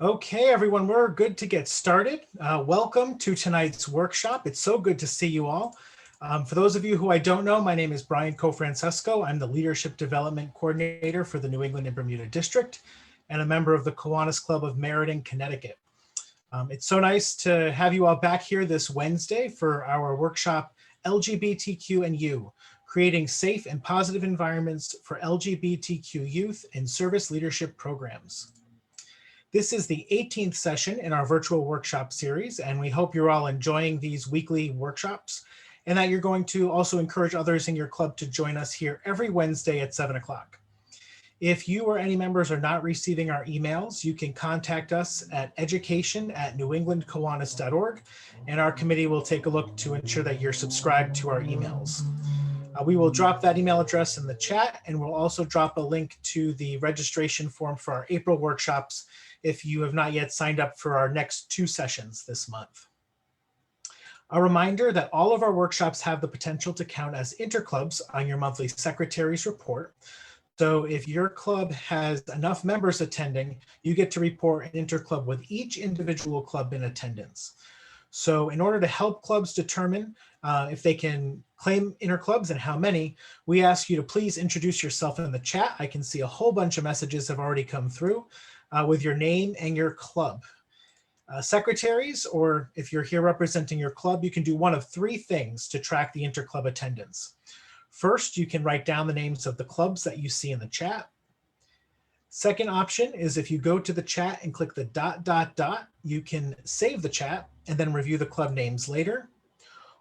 Okay, everyone, we're good to get started. Welcome to tonight's workshop. It's so good to see you all. For those of you who I don't know, my name is Brian Cofrancesco. I'm the Leadership Development Coordinator for the New England and Bermuda District and a member of the Kiwanis Club of Sheraden, Connecticut. It's so nice to have you all back here this Wednesday for our workshop, LGBTQ and YOU, creating safe and positive environments for LGBTQ youth in service leadership programs. This is the 18th session in our virtual workshop series, and we hope you're all enjoying these weekly workshops and that you're going to also encourage others in your club to join us here every Wednesday at 7 o'clock. If you or any members are not receiving our emails, you can contact us at education@newenglandkiwanis.org, and our committee will take a look to ensure that you're subscribed to our emails. We will drop that email address in the chat, and we'll also drop a link to the registration form for our April workshops if you have not yet signed up for our next 2 sessions this month. A reminder that all of our workshops have the potential to count as interclubs on your monthly secretary's report. So if your club has enough members attending, you get to report an interclub with each individual club in attendance. So in order to help clubs determine if they can claim interclubs and how many, we ask you to please introduce yourself in the chat. I can see a whole bunch of messages have already come through with your name and your club. Secretaries, or if you're here representing your club, you can do one of 3 things to track the interclub attendance. First, you can write down the names of the clubs that you see in the chat. Second option is if you go to the chat and click the ... you can save the chat and then review the club names later.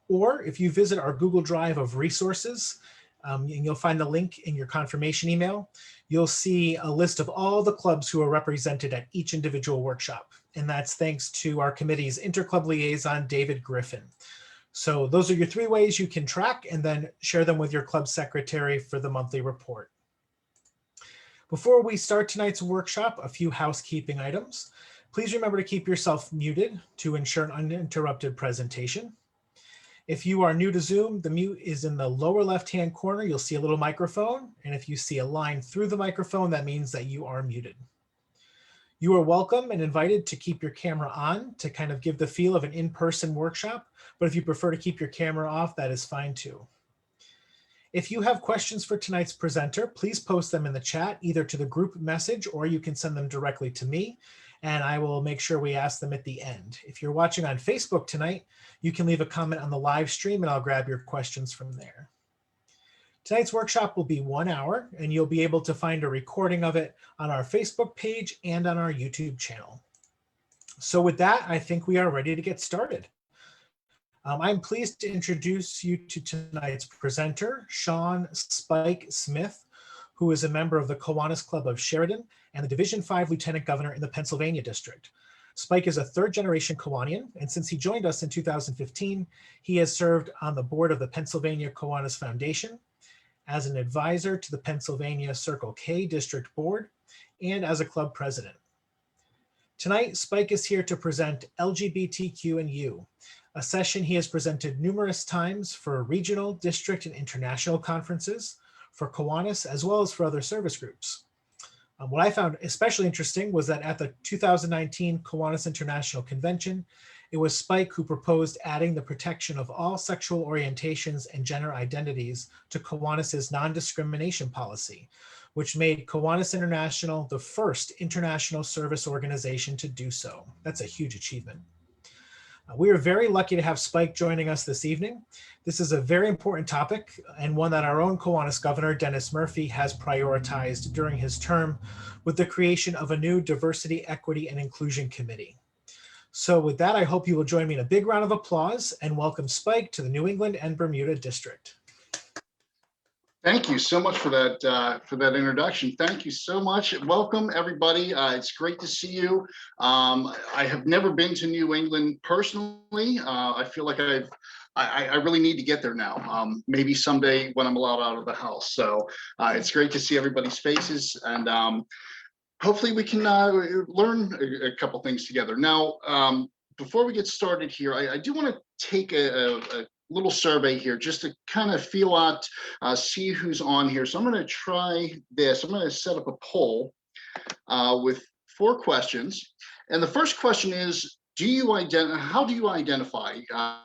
Or if you visit our Google Drive of resources, and you'll find the link in your confirmation email, you'll see a list of all the clubs who are represented at each individual workshop. And that's thanks to our committee's interclub liaison, David Griffin. So those are your 3 ways you can track and then share them with your club secretary for the monthly report. Before we start tonight's workshop, a few housekeeping items. Please remember to keep yourself muted to ensure an uninterrupted presentation. If you are new to Zoom, the mute is in the lower left-hand corner. You'll see a little microphone. And if you see a line through the microphone, that means that you are muted. You are welcome and invited to keep your camera on to kind of give the feel of an in-person workshop. But if you prefer to keep your camera off, that is fine too. If you have questions for tonight's presenter, please post them in the chat, either to the group message or you can send them directly to me, and I will make sure we ask them at the end. If you're watching on Facebook tonight, you can leave a comment on the live stream and I'll grab your questions from there. Tonight's workshop will be 1 hour, and you'll be able to find a recording of it on our Facebook page and on our YouTube channel. So with that, I think we are ready to get started. I'm pleased to introduce you to tonight's presenter, Shawn Spike Smith, who is a member of the Kiwanis Club of Sheraden and the Division 5 Lieutenant Governor in the Pennsylvania District. Spike is a 3rd-generation Kiwanian, and since he joined us in 2015, he has served on the board of the Pennsylvania Kiwanis Foundation, as an advisor to the Pennsylvania Circle K District Board, and as a club president. Tonight, Spike is here to present LGBTQ and YOU, a session he has presented numerous times for regional, district, and international conferences, for Kiwanis, as well as for other service groups. What I found especially interesting was that at the 2019 Kiwanis International Convention, it was Spike who proposed adding the protection of all sexual orientations and gender identities to Kiwanis's non-discrimination policy, which made Kiwanis International the first international service organization to do so. That's a huge achievement. We are very lucky to have Spike joining us this evening. This is a very important topic and one that our own Kiwanis Governor, Dennis Murphy, has prioritized during his term with the creation of a new Diversity, Equity, and Inclusion Committee. So with that, I hope you will join me in a big round of applause and welcome Spike to the New England and Bermuda District. Thank you so much for that introduction. Thank you so much. Welcome, everybody. It's great to see you. I have never been to New England personally. I feel like I really need to get there now. Maybe someday when I'm allowed out of the house. So it's great to see everybody's faces, and hopefully we can learn a couple things together. Now, before we get started here, I do want to take a little survey here just to kind of feel out, see who's on here. So I'm going to try this. I'm going to set up a poll with 4 questions. And the first question is, how do you identify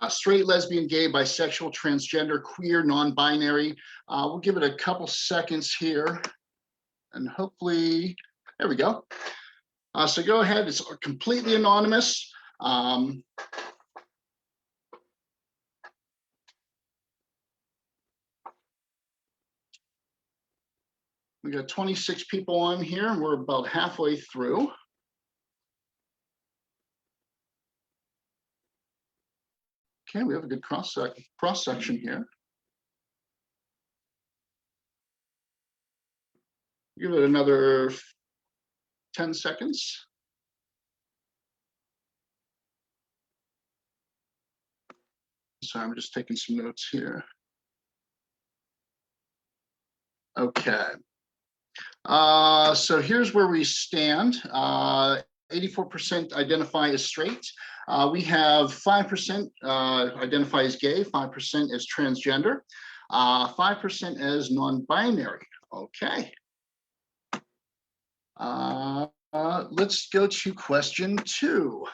straight, lesbian, gay, bisexual, transgender, queer, non-binary? We'll give it a couple seconds here and hopefully, there we go. So go ahead, it's completely anonymous. We got 26 people on here and we're about halfway through. Okay, we have a good cross section here. Give it another 10 seconds. So I'm just taking some notes here. Okay. So here's where we stand. 84% identify as straight. We have 5% identify as gay, 5% as transgender, 5% as non-binary. Okay. Let's go to question 2.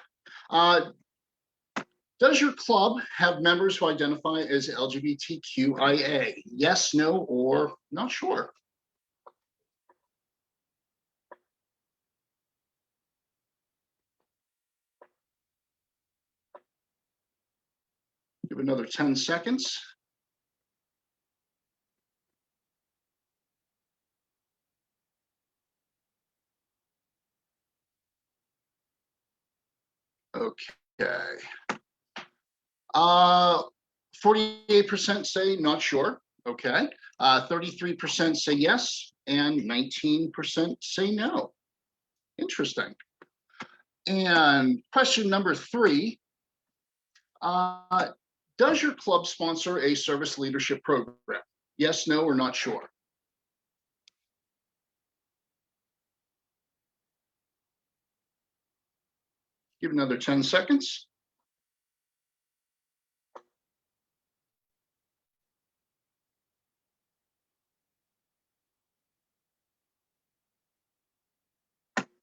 Does your club have members who identify as LGBTQIA? Yes, no, or not sure? Give another 10 seconds. Okay. 48% say not sure. Okay. 33% say yes, and 19% say no. Interesting. And question number 3. Does your club sponsor a service leadership program? Yes, no, or not sure? Give another 10 seconds.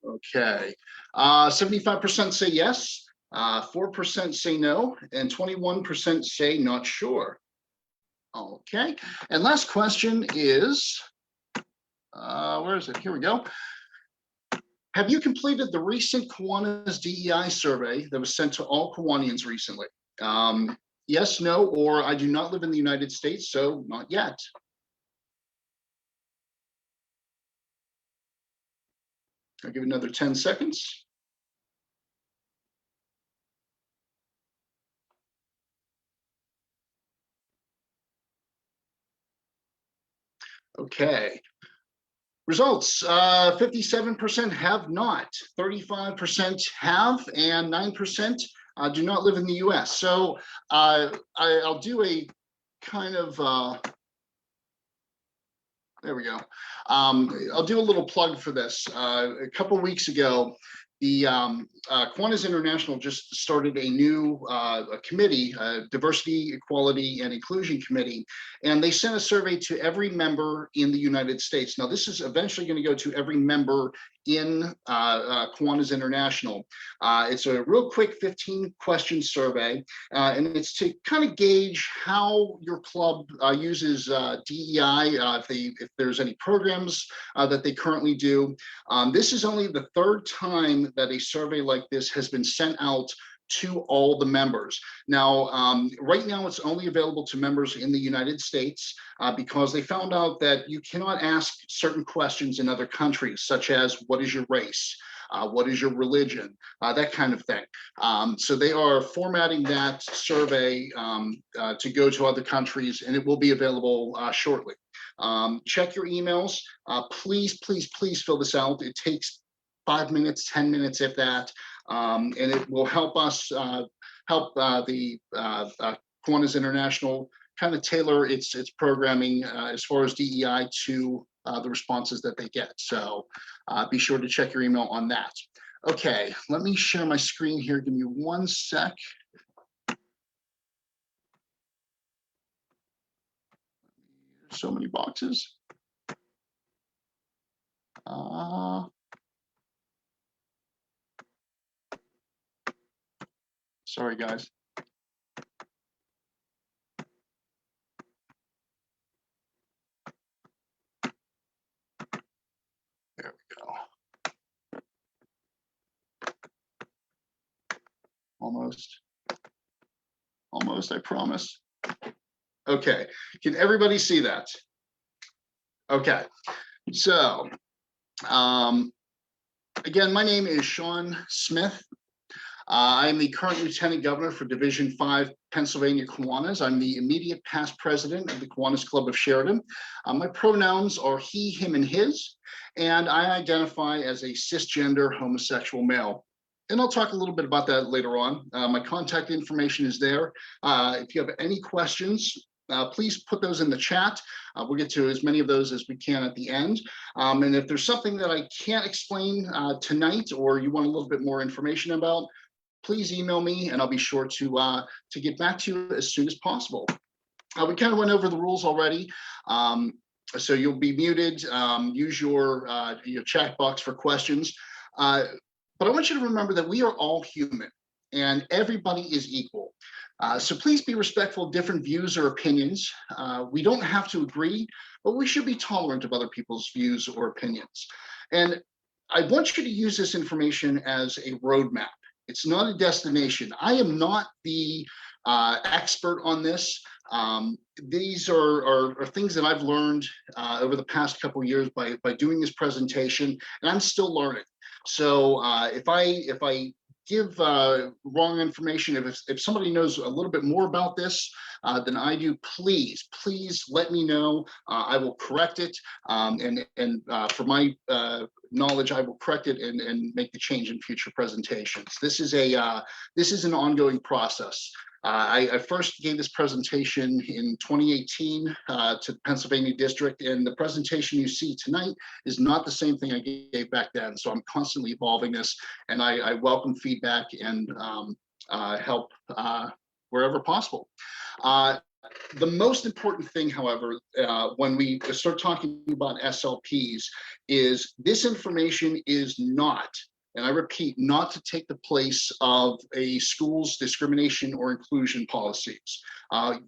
Okay. 75% say yes, 4% say no, and 21% say not sure. Okay. And last question is, where is it? Here we go. Have you completed the recent Kiwanis DEI survey that was sent to all Kiwanians recently? Yes, no, or I do not live in the United States, so not yet. I'll give another 10 seconds. Okay. Results, 57% have not, 35% have, and 9% do not live in the US. So I'll do a kind of, there we go. I'll do a little plug for this. A couple weeks ago, the Kiwanis International just started a new committee, Diversity, Equality, and Inclusion Committee, and they sent a survey to every member in the United States. Now, this is eventually going to go to every member in Kiwanis International. It's a real quick 15-question survey, and it's to kind of gauge how your club uses DEI, if there's any programs that they currently do. This is only the 3rd time that a survey like this has been sent out to all the members. Now, right now it's only available to members in the United States because they found out that you cannot ask certain questions in other countries, such as what is your race? What is your religion? That kind of thing. So they are formatting that survey to go to other countries, and it will be available shortly. Check your emails. Please, please, please fill this out. It takes 5 minutes, 10 minutes, if that, and it will help us help the Kiwanis International kind of tailor its programming as far as DEI to the responses that they get. So be sure to check your email on that. Okay, let me share my screen here. Give me 1 sec. There's so many boxes. Sorry, guys. There we go. Almost, I promise. Okay, can everybody see that? Okay, so again, my name is Shawn Smith. I am the current Lieutenant Governor for Division 5 Pennsylvania Kiwanis. I'm the immediate past president of the Kiwanis Club of Sheraden. My pronouns are he, him, and his, and I identify as a cisgender homosexual male. And I'll talk a little bit about that later on. My contact information is there. If you have any questions, please put those in the chat. We'll get to as many of those as we can at the end. And if there's something that I can't explain tonight, or you want a little bit more information about, please email me and I'll be sure to get back to you as soon as possible. We kind of went over the rules already. So you'll be muted. Use your chat box for questions. But I want you to remember that we are all human and everybody is equal. So please be respectful of different views or opinions. We don't have to agree, but we should be tolerant of other people's views or opinions. And I want you to use this information as a roadmap. It's not a destination. I am not the expert on this. These are things that I've learned over the past couple of years by doing this presentation, and I'm still learning. So if I give wrong information, if somebody knows a little bit more about this than I do, please let me know. I will correct it, and for my knowledge, I will correct it and make the change in future presentations. This is an ongoing process. I first gave this presentation in 2018 to the Pennsylvania District, and the presentation you see tonight is not the same thing I gave back then. So I'm constantly evolving this, and I welcome feedback and help wherever possible. The most important thing, however, when we start talking about SLPs is this information is not, and I repeat, not to take the place of a school's discrimination or inclusion policies.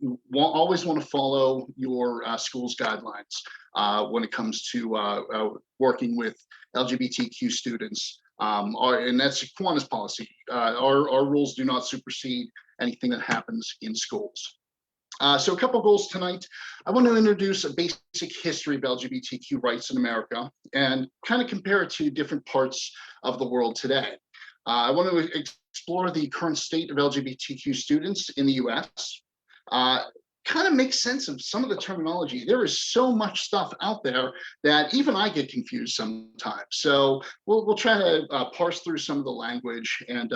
You always want to follow your school's guidelines when it comes to working with LGBTQ students. And that's a Kiwanis policy. Our rules do not supersede anything that happens in schools. So a couple goals tonight. I want to introduce a basic history of LGBTQ rights in America and kind of compare it to different parts of the world today. I want to explore the current state of LGBTQ students in the US, kind of make sense of some of the terminology. There is so much stuff out there that even I get confused sometimes. So we'll try to parse through some of the language and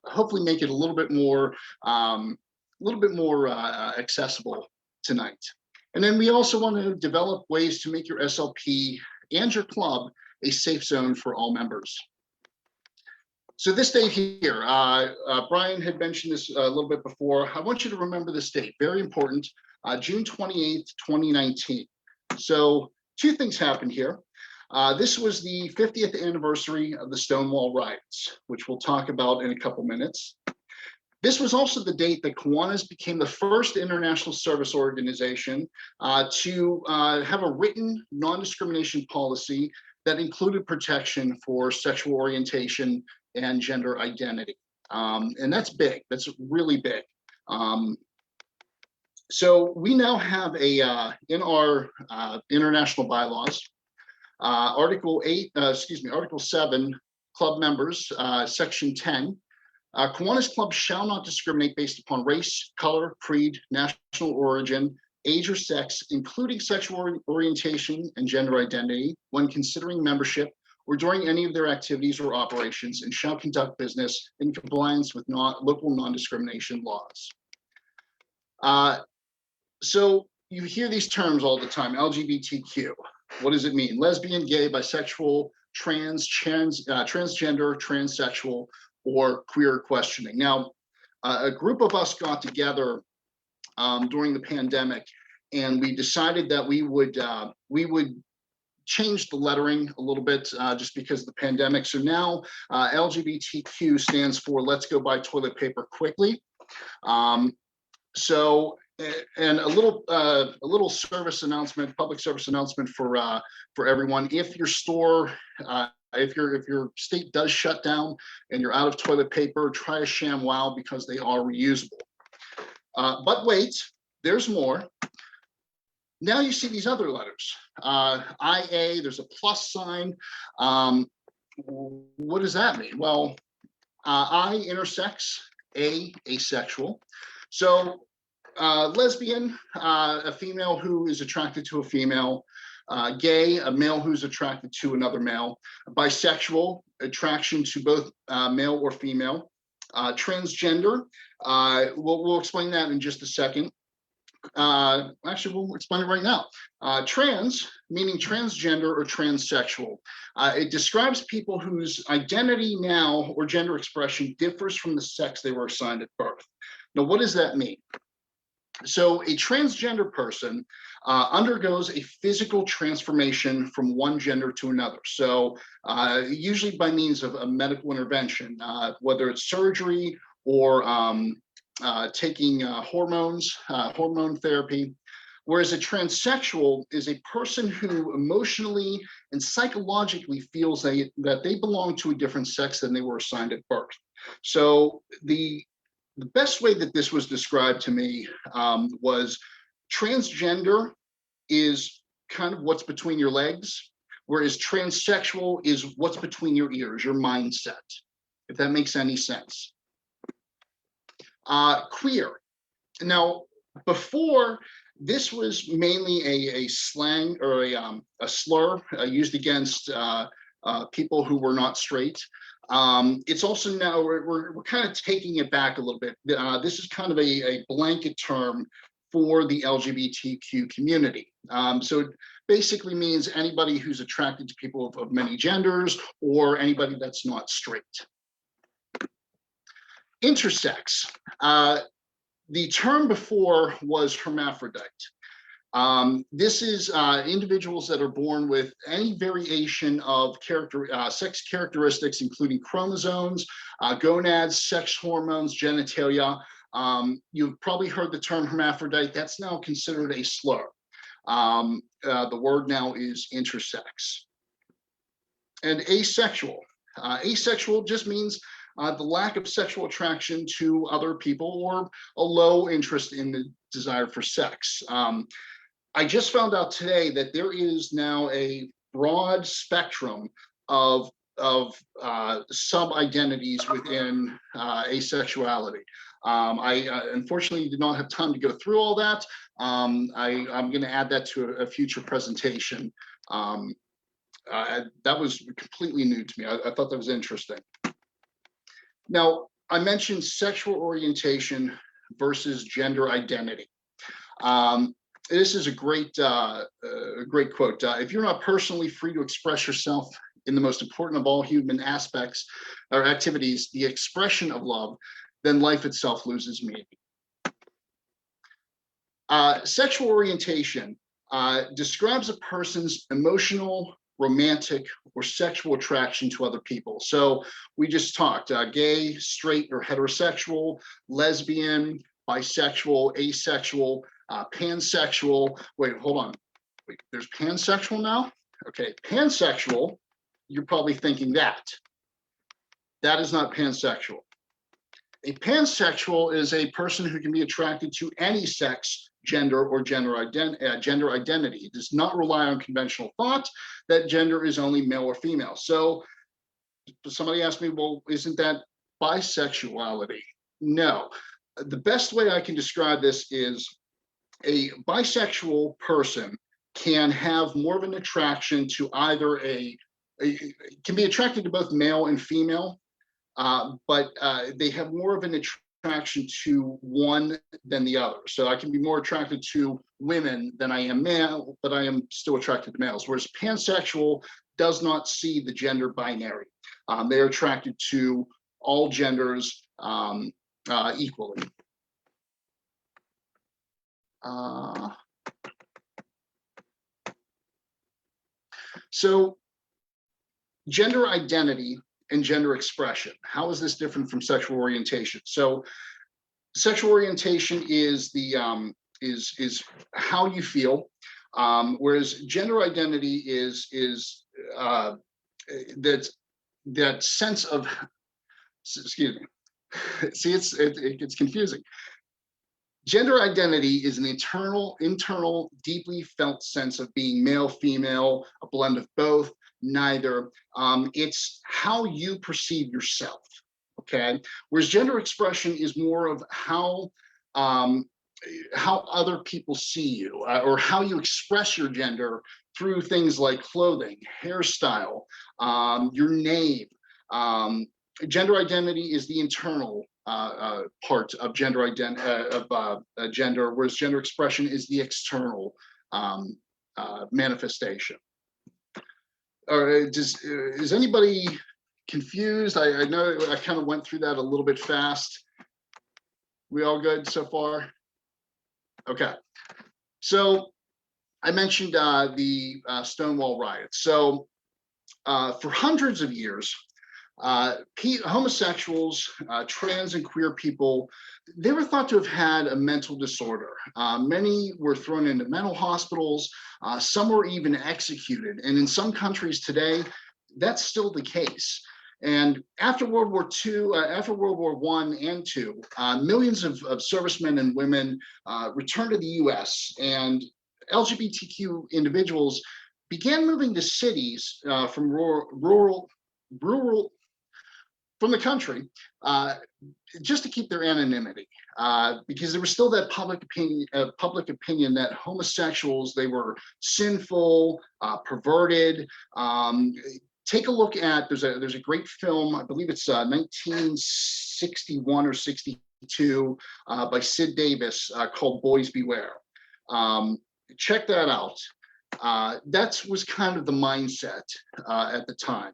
hopefully make it a little bit more accessible tonight. And then we also want to develop ways to make your SLP and your club a safe zone for all members. So this date here, Brian had mentioned this a little bit before. I want you to remember this date, very important, June 28th, 2019. So two things happened here. This was the 50th anniversary of the Stonewall riots, which we'll talk about in a couple minutes. This was also the date that Kiwanis became the first international service organization to have a written non-discrimination policy that included protection for sexual orientation and gender identity. And that's big, that's really big. So we now have in our international bylaws, Article 7, club members, Section 10, Kiwanis clubs shall not discriminate based upon race, color, creed, national origin, age or sex, including sexual orientation and gender identity when considering membership or during any of their activities or operations, and shall conduct business in compliance with local non-discrimination laws. So you hear these terms all the time, LGBTQ. What does it mean? Lesbian, gay, bisexual, transgender, transsexual, or queer questioning. Now, a group of us got together during the pandemic, and we decided that we would changed the lettering a little bit just because of the pandemic. So now LGBTQ stands for Let's Go Buy Toilet Paper Quickly. So, and a little service announcement, public service announcement for everyone. If your store, if your state does shut down and you're out of toilet paper, try a ShamWow because they are reusable. But wait, there's more. Now you see these other letters. IA, there's a plus sign. What does that mean? Well, I, intersex, A, asexual. So lesbian, a female who is attracted to a female. Gay, a male who's attracted to another male. Bisexual, attraction to both male or female. Transgender, we'll explain that in just a second. Actually, we'll explain it right now. Trans, meaning transgender or transsexual. It describes people whose identity now or gender expression differs from the sex they were assigned at birth. Now, what does that mean? So a transgender person undergoes a physical transformation from one gender to another. So usually by means of a medical intervention, whether it's surgery or taking hormones, hormone therapy. Whereas a transsexual is a person who emotionally and psychologically feels that they belong to a different sex than they were assigned at birth. So the best way that this was described to me was transgender is kind of what's between your legs, whereas transsexual is what's between your ears, your mindset, if that makes any sense. Queer. Now, before, this was mainly a slang or a slur used against people who were not straight. It's also now, we're kind of taking it back a little bit. This is kind of a blanket term for the LGBTQ community. So it basically means anybody who's attracted to people of many genders or anybody that's not straight. Intersex. The term before was hermaphrodite. This is individuals that are born with any variation of sex characteristics, including chromosomes, gonads, sex hormones, genitalia. You've probably heard the term hermaphrodite. That's now considered a slur. The word now is intersex. And asexual. Asexual just means the lack of sexual attraction to other people or a low interest in the desire for sex. I just found out today that there is now a broad spectrum of sub-identities within asexuality. I unfortunately did not have time to go through all that. I'm going to add that to a future presentation. That was completely new to me. I thought that was interesting. Now, I mentioned sexual orientation versus gender identity. This is a great quote. If you're not personally free to express yourself in the most important of all human aspects or activities, the expression of love, then life itself loses meaning. Sexual orientation describes a person's emotional, romantic, or sexual attraction to other people. So we just talked gay, straight, or heterosexual, lesbian, bisexual, asexual, pansexual. Wait, hold on. Wait, there's pansexual now? Okay, pansexual, you're probably thinking that. That is not pansexual. A pansexual is a person who can be attracted to any sex, gender, or gender identity. It does not rely on conventional thought that gender is only male or female. So somebody asked me, well, isn't that bisexuality? No. The best way I can describe this is a bisexual person can have more of an attraction to either can be attracted to both male and female, but they have more of an attraction to one than the other. So I can be more attracted to women than I am male, but I am still attracted to males. Whereas pansexual does not see the gender binary. They are attracted to all genders equally. So gender identity and gender expression, how is this different from sexual orientation? So sexual orientation is the is how you feel, whereas gender identity is that sense of, excuse me, see, it gets confusing. Gender identity is an internal, deeply felt sense of being male, female, a blend of both, neither. It's how you perceive yourself, okay? Whereas gender expression is more of how other people see you, or how you express your gender through things like clothing, hairstyle, your name. Gender identity is the internal part of gender gender, whereas gender expression is the external manifestation. Is anybody confused? I know I kind of went through that a little bit fast. We all good so far? Okay. So I mentioned the Stonewall riots. So for hundreds of years, homosexuals, trans and queer people, they were thought to have had a mental disorder. Many were thrown into mental hospitals. Some were even executed. And in some countries today, that's still the case. And after World War II, after World War I and II, millions of servicemen and women returned to the US, and LGBTQ individuals began moving to cities from rural from the country, just to keep their anonymity, because there was still that public opinion that homosexuals, they were sinful, perverted. Take a look at, there's a great film, I believe it's 1961 or 62, by Sid Davis, called Boys Beware. Check that out. That was kind of the mindset at the time.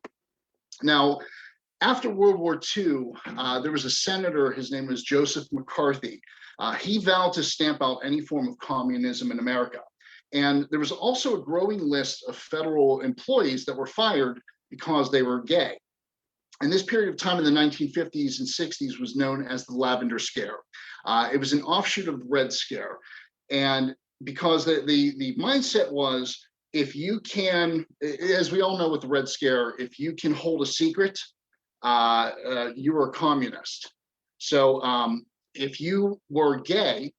Now, after World War II, there was a senator, his name was Joseph McCarthy. He vowed to stamp out any form of communism in America. And there was also a growing list of federal employees that were fired because they were gay. And this period of time in the 1950s and 60s was known as the Lavender Scare. It was an offshoot of the Red Scare. And because the mindset was, if you can, as we all know with the Red Scare, if you can hold a secret, you were a communist. So if you were gay,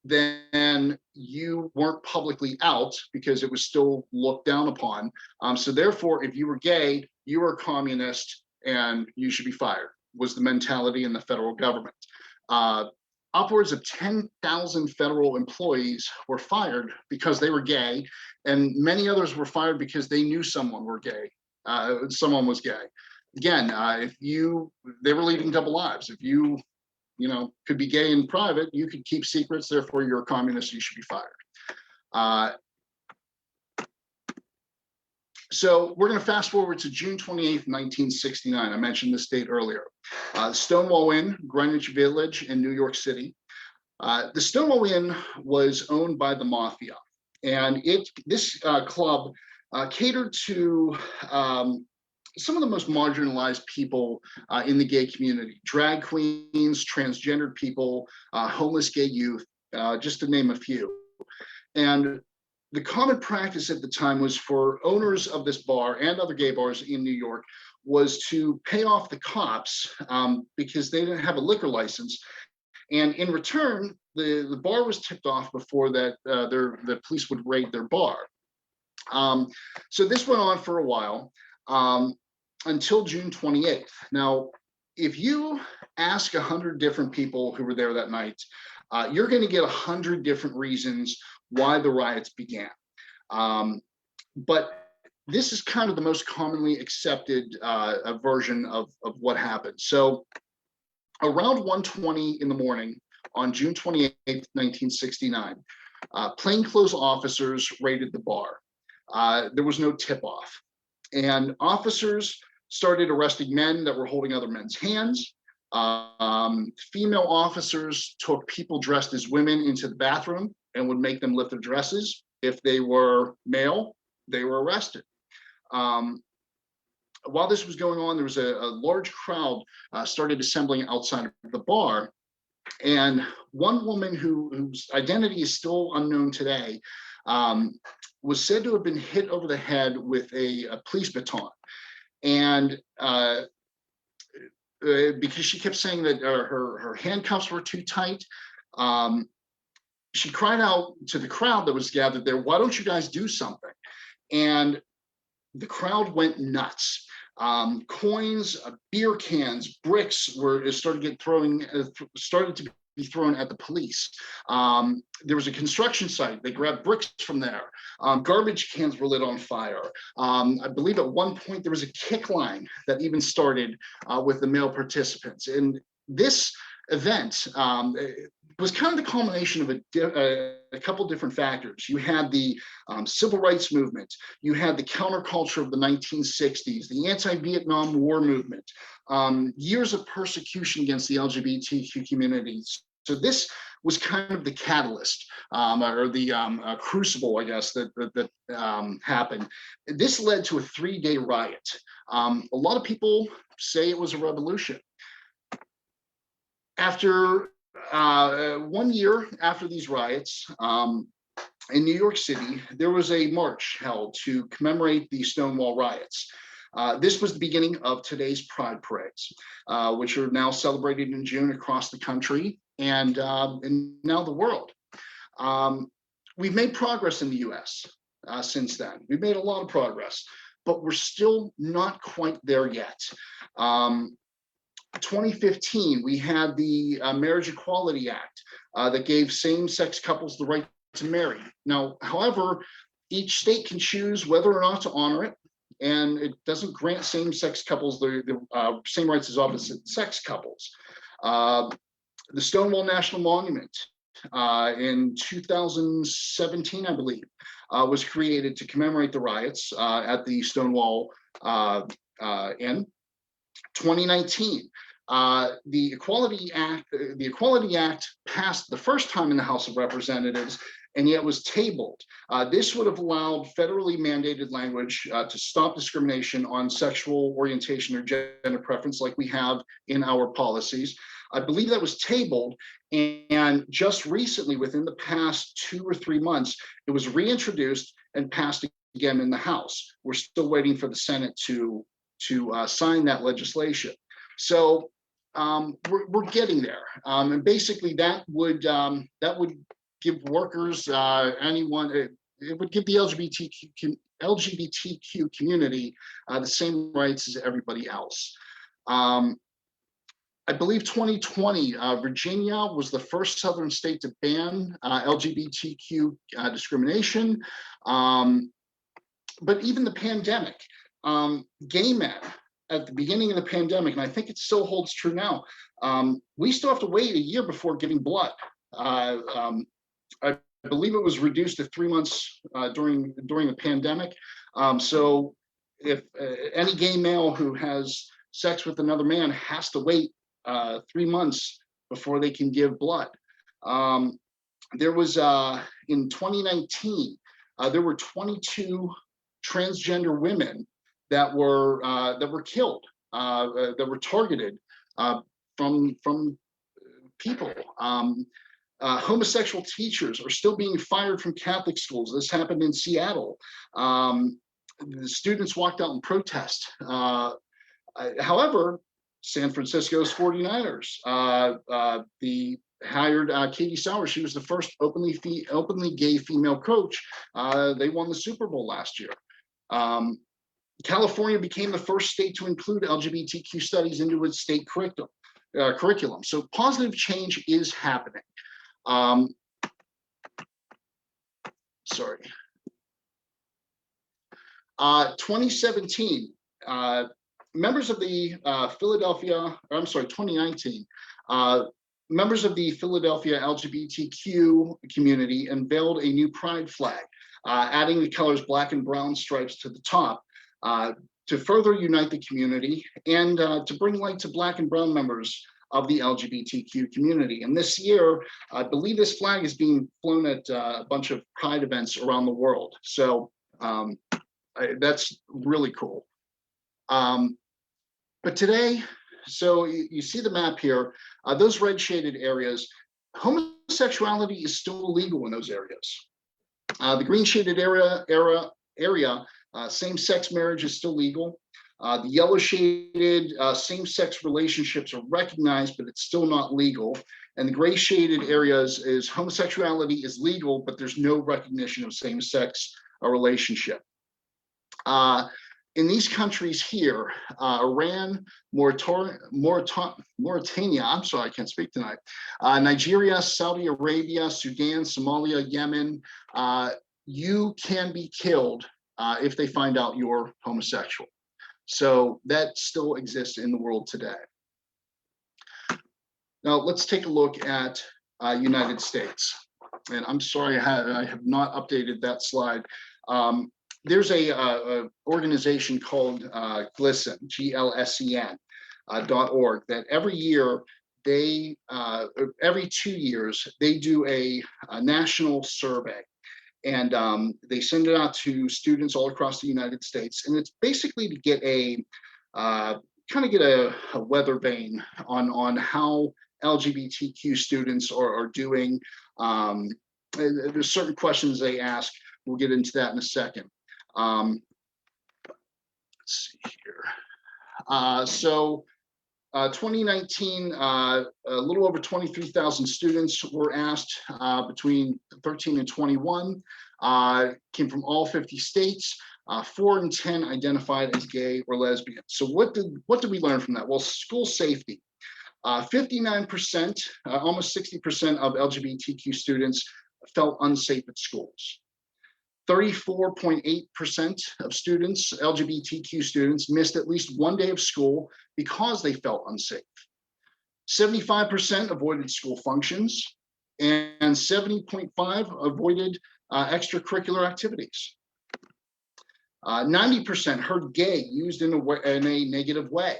then you weren't publicly out because it was still looked down upon. So therefore, if you were gay, you were a communist and you should be fired, was the mentality in the federal government. Upwards of 10,000 federal employees were fired because they were gay, and many others were fired because they knew someone was gay. Again, they were leading double lives. If you could be gay in private, you could keep secrets, therefore you're a communist, you should be fired. So we're going to fast forward to June 28th, 1969. I mentioned this date earlier. Stonewall Inn, Greenwich Village in New York City. The Stonewall Inn was owned by the mafia, and this club catered to some of the most marginalized people in the gay community: drag queens, transgendered people, homeless gay youth, just to name a few. And the common practice at the time was for owners of this bar and other gay bars in New York was to pay off the cops because they didn't have a liquor license. And in return, the bar was tipped off before that the police would raid their bar. So this went on for a while until June 28th. Now, if you ask 100 different people who were there that night, you're going to get 100 different reasons why the riots began. But this is kind of the most commonly accepted version of what happened. So around 1:20 in the morning on June 28th, 1969, plainclothes officers raided the bar. There was no tip-off. And officers started arresting men that were holding other men's hands. Female officers took people dressed as women into the bathroom and would make them lift their dresses. If they were male, they were arrested. While this was going on, there was a large crowd started assembling outside of the bar. And one woman whose identity is still unknown today was said to have been hit over the head with a police baton. And because she kept saying that her handcuffs were too tight, she cried out to the crowd that was gathered there, "Why don't you guys do something?" And the crowd went nuts. Coins, beer cans, bricks started to be thrown at the police. There was a construction site. They grabbed bricks from there. Garbage cans were lit on fire. I believe at one point there was a kick line that even started with the male participants. And this event was kind of the culmination of a couple different factors. You had the civil rights movement, you had the counterculture of the 1960s, the anti-Vietnam War movement, years of persecution against the LGBTQ communities. So this was kind of the catalyst or the crucible, I guess, that happened. This led to a 3-day riot. A lot of people say it was a revolution. After 1 year after these riots, in New York City, there was a march held to commemorate the Stonewall riots. This was the beginning of today's Pride parades, which are now celebrated in June across the country and now the world. We've made progress in the US since then. We've made a lot of progress, but we're still not quite there yet. 2015, we had the Marriage Equality Act that gave same-sex couples the right to marry. Now, however, each state can choose whether or not to honor it, and it doesn't grant same-sex couples the same rights as opposite-sex couples. The Stonewall National Monument in 2017, I believe, was created to commemorate the riots at the Stonewall Inn. 2019, the Equality Act passed the first time in the House of Representatives, and yet was tabled. This would have allowed federally mandated language to stop discrimination on sexual orientation or gender preference like we have in our policies. I believe that was tabled, and just recently, within the past 2 or 3 months, it was reintroduced and passed again in the House. We're still waiting for the Senate to sign that legislation. So we're getting there, and basically that would give workers, anyone, it would give the LGBTQ community the same rights as everybody else. I believe 2020, Virginia was the first Southern state to ban LGBTQ discrimination. But even the pandemic, gay men at the beginning of the pandemic, and I think it still holds true now, we still have to wait a year before giving blood. I believe it was reduced to 3 months during the pandemic. So if any gay male who has sex with another man has to wait 3 months before they can give blood. There was in 2019, there were 22 transgender women that were killed, that were targeted from people. Homosexual teachers are still being fired from Catholic schools. This happened in Seattle. The students walked out in protest. However, San Francisco's 49ers, the hired Katie Sowers. She was the first openly gay female coach. They won the Super Bowl last year. California became the first state to include LGBTQ studies into its state curriculum. So positive change is happening. Sorry. 2017, members of the 2019, members of the Philadelphia LGBTQ community unveiled a new pride flag, adding the colors black and brown stripes to the top to further unite the community and to bring light to black and brown members of the LGBTQ community. And this year, I believe this flag is being flown at a bunch of pride events around the world. So That's really cool. But today, so you see the map here, those red shaded areas, homosexuality is still illegal in those areas. The green shaded area, same-sex marriage is still legal. The yellow shaded same-sex relationships are recognized, but it's still not legal. And the gray shaded areas is homosexuality is legal, but there's no recognition of same-sex relationship. In these countries here, Iran, Mauritania, I'm sorry, I can't speak tonight, Nigeria, Saudi Arabia, Sudan, Somalia, Yemen, you can be killed if they find out you're homosexual. So that still exists in the world today. Now let's take a look at United States. And I'm sorry, I have not updated that slide. There's a organization called GLSEN, GLSEN, .org, that every year they, every 2 years, they do a national survey. And they send it out to students all across the United States. And it's basically to get a, kind of get a weather vane on how LGBTQ students are doing. There's certain questions they ask. We'll get into that in a second. Let's see here. 2019, a little over 23,000 students were asked between 13 and 21, came from all 50 states. 4 in 10 identified as gay or lesbian. So what did we learn from that? Well, school safety. 59%, almost 60% of LGBTQ students felt unsafe at schools. 34.8% of students, LGBTQ students, missed at least one day of school because they felt unsafe. 75% avoided school functions, and 70.5% avoided extracurricular activities. 90% heard gay used in a negative way.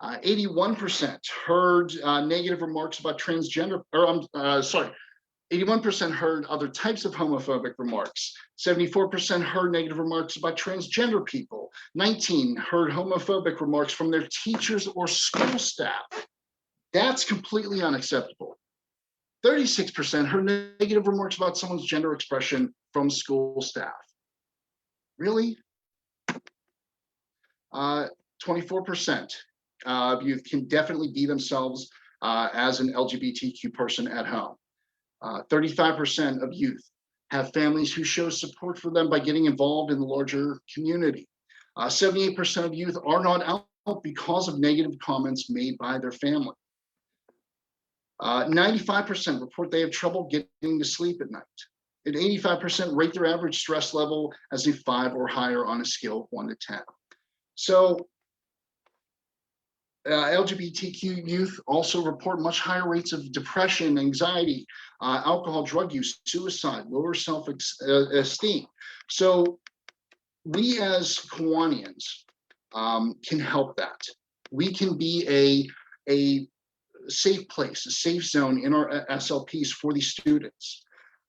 81% heard negative remarks about transgender, or 81% heard other types of homophobic remarks. 74% heard negative remarks about transgender people. 19% heard homophobic remarks from their teachers or school staff. That's completely unacceptable. 36% heard negative remarks about someone's gender expression from school staff. Really? 24% of youth can definitely be themselves as an LGBTQ person at home. 35% of youth have families who show support for them by getting involved in the larger community. 78% of youth are not out because of negative comments made by their family. 95% report they have trouble getting to sleep at night. And 85% rate their average stress level as a 5 or higher on a scale of 1 to 10. So LGBTQ youth also report much higher rates of depression, anxiety, alcohol, drug use, suicide, lower self-esteem. So we as Kiwanians can help that. We can be a safe place, a safe zone in our SLPs for these students.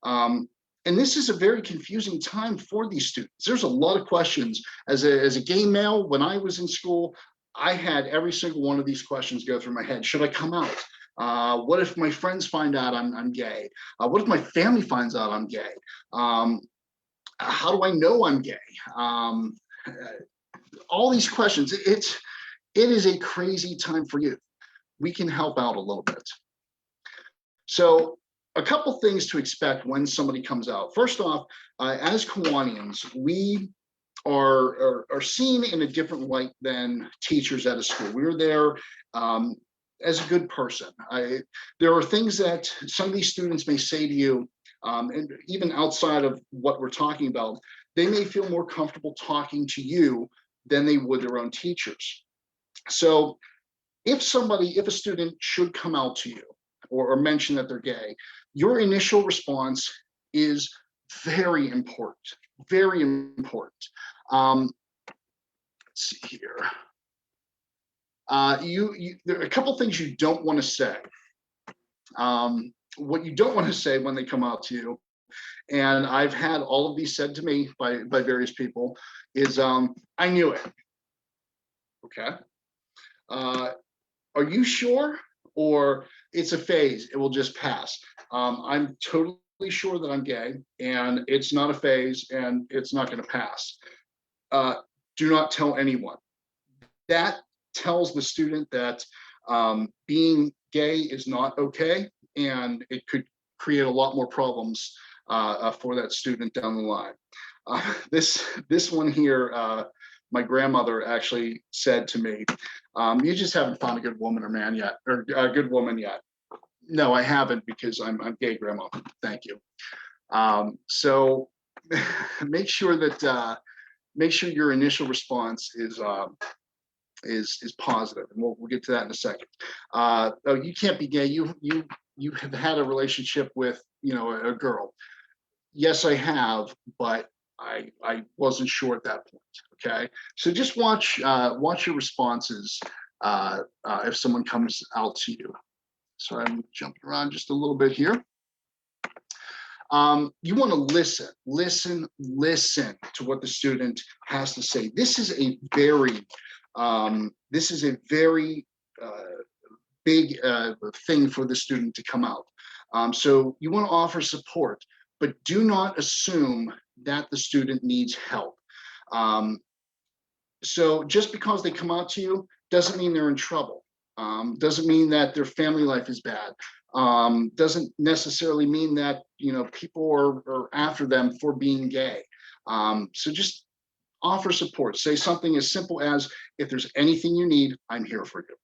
And this is a very confusing time for these students. There's a lot of questions. As a gay male, when I was in school, I had every single one of these questions go through my head. Should I come out? What if my friends find out I'm gay? What if my family finds out I'm gay? How do I know I'm gay? All these questions. It is a crazy time for youth. We can help out a little bit. So a couple things to expect when somebody comes out. First off, as Kiwanians, we are seen in a different light than teachers at a school. We're there as a good person. There are things that some of these students may say to you, and even outside of what we're talking about, they may feel more comfortable talking to you than they would their own teachers. So if a student should come out to you or mention that they're gay, your initial response is very important, very important. Let's see here. There are a couple things you don't want to say. What you don't want to say when they come out to you and I've had all of these said to me by various people, is I knew it. Okay. Are you sure? Or it's a phase, it will just pass. I'm totally sure that I'm gay, and it's not a phase, and it's not going to pass. Do not tell anyone. That tells the student that being gay is not okay, and it could create a lot more problems for that student down the line. This one here, my grandmother actually said to me, "You just haven't found a good woman or man yet, or a good woman yet." No, I haven't, because I'm gay, Grandma. Thank you. So make sure that make sure your initial response is positive, and we'll get to that in a second. Oh, you can't be gay. You have had a relationship with, you know, a girl. Yes, I have, but I wasn't sure at that point. Okay, so just watch your responses if someone comes out to you. So I'm jumping around just a little bit here. You want to listen to what the student has to say. This is a very big thing for the student to come out. So you want to offer support, but do not assume that the student needs help. So just because they come out to you doesn't mean they're in trouble. Doesn't mean that their family life is bad. Doesn't necessarily mean that, you know, people are after them for being gay. So just offer support. Say something as simple as, if there's anything you need, I'm here for you.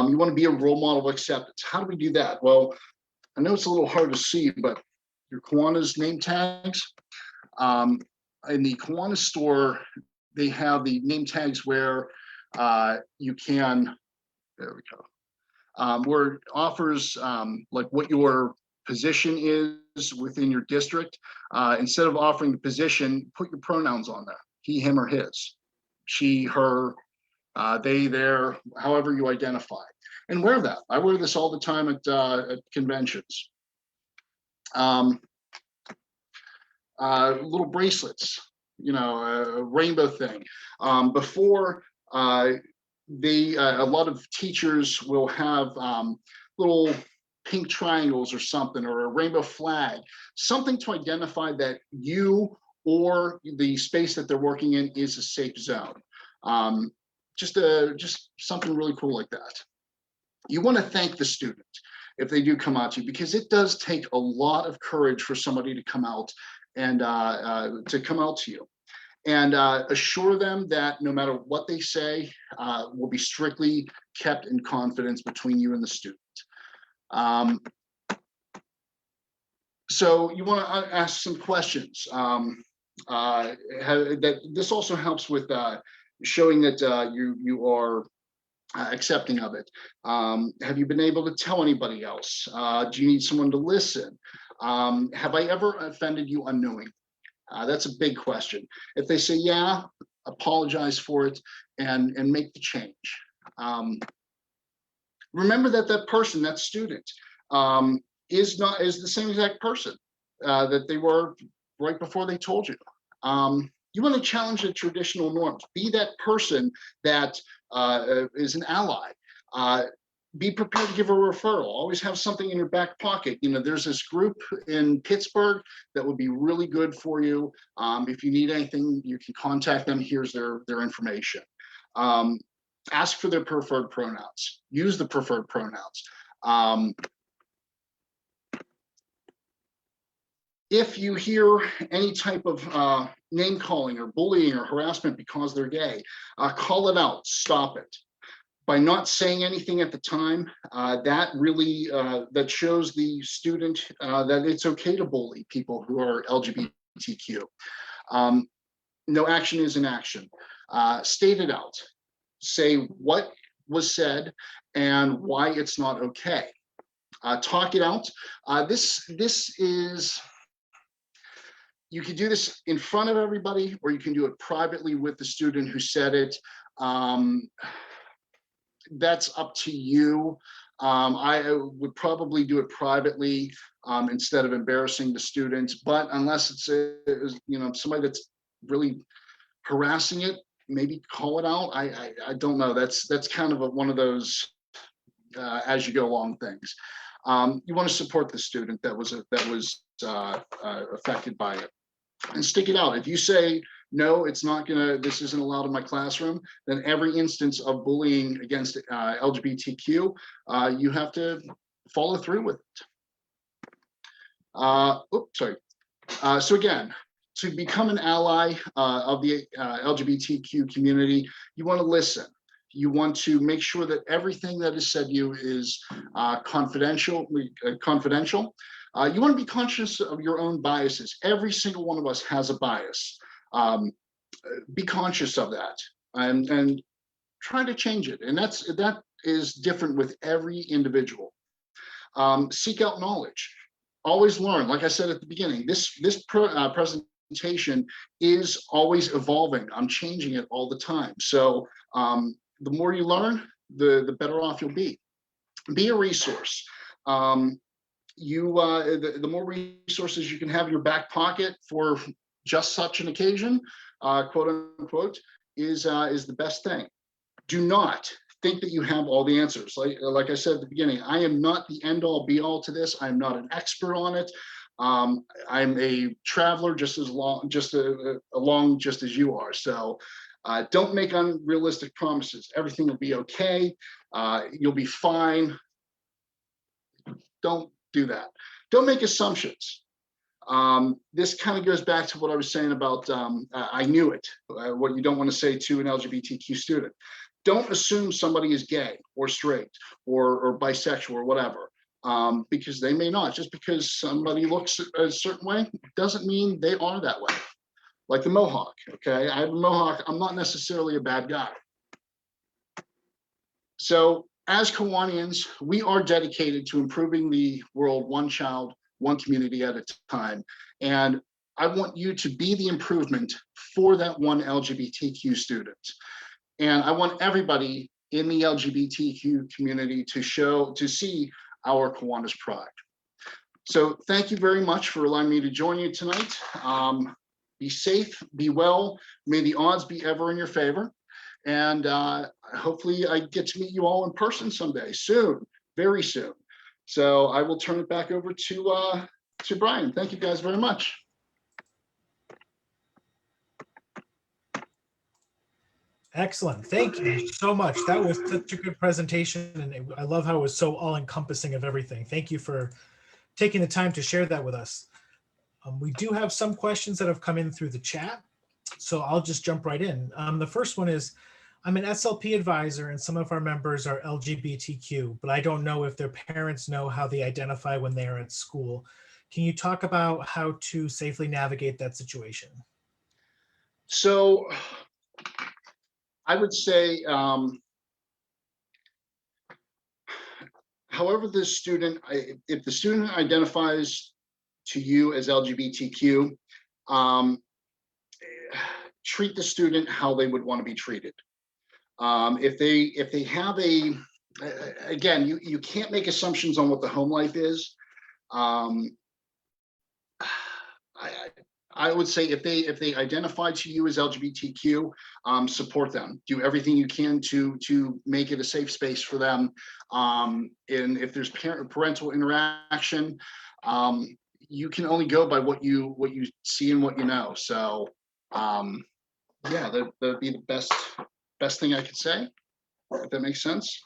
You want to be a role model of acceptance. How do we do that? Well, I know it's a little hard to see, but your Kiwanis name tags, in the Kiwanis store, they have the name tags where you can, there we go, where it offers like what your position is within your district. Instead of offering the position, put your pronouns on there: he, him, or his, she, her, they, their, however you identify, and wear that. I wear this all the time at conventions. Little bracelets, you know, a rainbow thing. Before a lot of teachers will have little pink triangles or something, or a rainbow flag, something to identify that you or the space that they're working in is a safe zone. Just something really cool like that. You want to thank the student if they do come out to you, because it does take a lot of courage for somebody to come out and to you. And assure them that no matter what they say, will be strictly kept in confidence between you and the student. So you want to ask some questions. This also helps with showing that you are accepting of it. Have you been able to tell anybody else? Do you need someone to listen? Have I ever offended you unknowingly? That's a big question. If they say yeah, apologize for it and make the change. Remember that that person, that student, is the same exact person that they were right before they told you. You want to challenge the traditional norms. Be that person that is an ally. Be prepared to give a referral. Always have something in your back pocket. You know, there's this group in Pittsburgh that would be really good for you. If you need anything, you can contact them. Here's their information. Ask for their preferred pronouns. Use the preferred pronouns. If you hear any type of name calling or bullying or harassment because they're gay, call it out. Stop it. By not saying anything at the time, that really that shows the student that it's okay to bully people who are LGBTQ. No action is inaction. State it out. Say what was said and why it's not okay. Talk it out. This is, you can do this in front of everybody, or you can do it privately with the student who said it. That's up to you. I would probably do it privately instead of embarrassing the students. But unless it's somebody that's really harassing it, maybe call it out. I don't know. That's kind of one of those as you go along things. You want to support the student that was affected by it, and stick it out. If you say no, this isn't allowed in my classroom, then every instance of bullying against LGBTQ, you have to follow through with it. So again, to become an ally of the LGBTQ community, you want to listen. You want to make sure that everything that is said to you is confidential. You want to be conscious of your own biases. Every single one of us has a bias. Be conscious of that and try to change it. And that is different with every individual. Seek out knowledge. Always learn. Like I said at the beginning, this presentation is always evolving. I'm changing it all the time. So the more you learn, the better off you'll be. Be a resource. The more resources you can have in your back pocket for just such an occasion, quote unquote, is the best thing. Do not think that you have all the answers. Like I said at the beginning, I am not the end all be all to this. I'm not an expert on it. I'm a traveler just as along just as you are. So don't make unrealistic promises. Everything will be okay. You'll be fine. Don't do that. Don't make assumptions. This kind of goes back to what I was saying about I knew it, what you don't want to say to an LGBTQ student. Don't assume somebody is gay or straight or bisexual or whatever, because they may not. Just because somebody looks a certain way doesn't mean they are that way. Like the Mohawk, okay? I have a Mohawk. I'm not necessarily a bad guy. So as Kiwanians, we are dedicated to improving the world one child, one community at a time. And I want you to be the improvement for that one LGBTQ student. And I want everybody in the LGBTQ community to see our Kiwanis pride. So thank you very much for allowing me to join you tonight. Be safe, be well. May the odds be ever in your favor. And hopefully I get to meet you all in person someday, soon, very soon. So I will turn it back over to Brian. Thank you guys very much. Excellent. Thank you so much. That was such a good presentation. And I love how it was so all encompassing of everything. Thank you for taking the time to share that with us. We do have some questions that have come in through the chat, so I'll just jump right in. The first one is, I'm an SLP advisor and some of our members are LGBTQ, but I don't know if their parents know how they identify when they are at school. Can you talk about how to safely navigate that situation? So I would say, however the student, if the student identifies to you as LGBTQ, treat the student how they would want to be treated. If they have again, you can't make assumptions on what the home life is. I would say if they identify to you as LGBTQ, support them. Do everything you can to make it a safe space for them. And if there's parental interaction, you can only go by what you see and what you know. So yeah, that'd be the best thing I could say, if that makes sense.